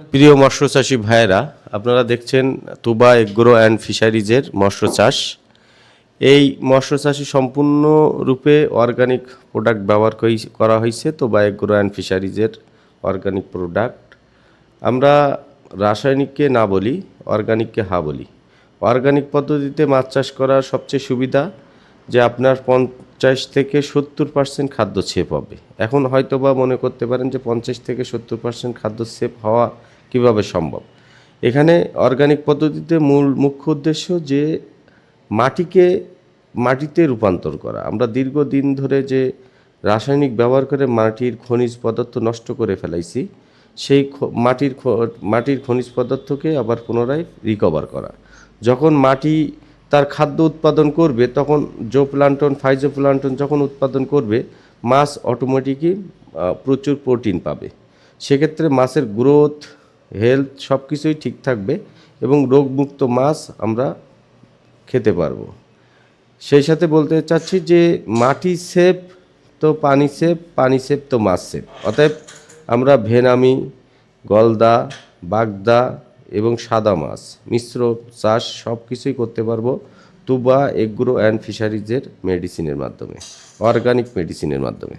প্রিয় মৎস্য চাষী ভাইয়েরা, আপনারা দেখছেন তুবা এগ্রো অ্যান্ড ফিশারিজের মৎস্য চাষ। এই মৎস্য চাষী সম্পূর্ণরূপে অর্গানিক প্রোডাক্ট ব্যবহার করা হয়েছে তুবা এগ্রো অ্যান্ড ফিশারিজের অর্গানিক প্রোডাক্ট। আমরা রাসায়নিককে না বলি, অর্গানিককে হা বলি। অর্গানিক পদ্ধতিতে মাছ চাষ করার সবচেয়ে সুবিধা যে আপনার 50 থেকে 70% খাদ্য সেভ হবে। এখন হয়তো বা মনে করতে পারেন যে 50 থেকে 70% খাদ্য সেভ হওয়া কিভাবে সম্ভব। এখানে অর্গানিক পদ্ধতিতে মুখ্য উদ্দেশ্য যে মাটিতে রূপান্তর করা। আমরা দীর্ঘদিন ধরে যে রাসায়নিক ব্যবহার করে মাটির খনিজ পদার্থ নষ্ট করে ফেলাইছি, সেই মাটির খনিজ পদার্থকে আবার পুনরায় রিকভার করা। যখন মাটি তার খাদ্য উৎপাদন করবে, তখন জোপ্লান্টন ফাইটোপ্লান্টন যখন উৎপাদন করবে, মাছ অটোমেটিকই প্রচুর প্রোটিন পাবে। সেক্ষেত্রে মাছের গ্রোথ, হেলথ সব কিছুই ঠিক থাকবে এবং রোগমুক্ত মাছ আমরা খেতে পারবো। সেই সাথে বলতে চাচ্ছি যে মাটি সেফ তো পানি সেফ, পানি সেফ তো মাছ সেফ। অতএব আমরা ভেনামি, গলদা, বাগদা এবং সাদা মাছ মিশ্র চাষ সব কিছুই করতে পারবো তুবা এগ্রো অ্যান্ড ফিশারিজের মেডিসিনের মাধ্যমে, অর্গানিক মেডিসিনের মাধ্যমে।